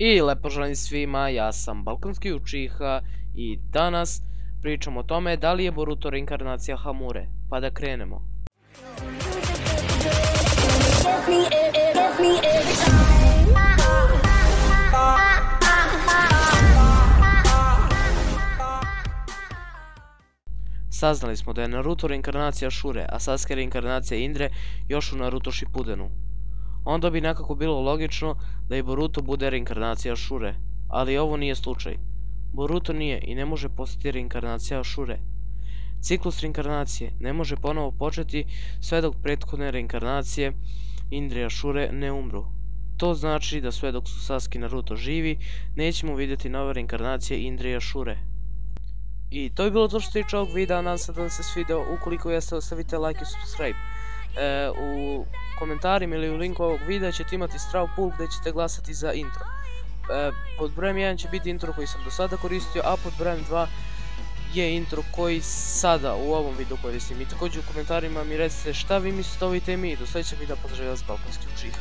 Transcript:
I lepo želim svima, ja sam Balkanski Uchiha i danas pričamo o tome da li je Boruto reinkarnacija Hamure. Pa da krenemo. Saznali smo da je Naruto reinkarnacija Shure, a Sasuke reinkarnacija Indre još u Naruto Shippudenu. Onda bi nekako bilo logično da i Boruto bude reinkarnacija Shure, ali ovo nije slučaj. Boruto nije i ne može postati reinkarnacija Shure. Ciklus reinkarnacije ne može ponovo početi sve dok prethodne reinkarnacije Indre i Shure ne umru. To znači da sve dok su Sasuke i Naruto živi, nećemo vidjeti nove reinkarnacije Indre i Shure. I to je bilo to što se tiče ovog videa, nadam se da vam se svidio. Ukoliko jeste, ostavite like i subscribe. U komentarima ili u linku ovog videa ćete imati straw pool gdje ćete glasati za intro. Pod brojem 1 će biti intro koji sam do sada koristio, a pod brojem 2 je intro koji sada u ovom videu koristim. I također u komentarima mi recite šta vi mislite o ovoj temi i do sljedećeg videa. Pozdravljam vas, Balkanski Uchiha.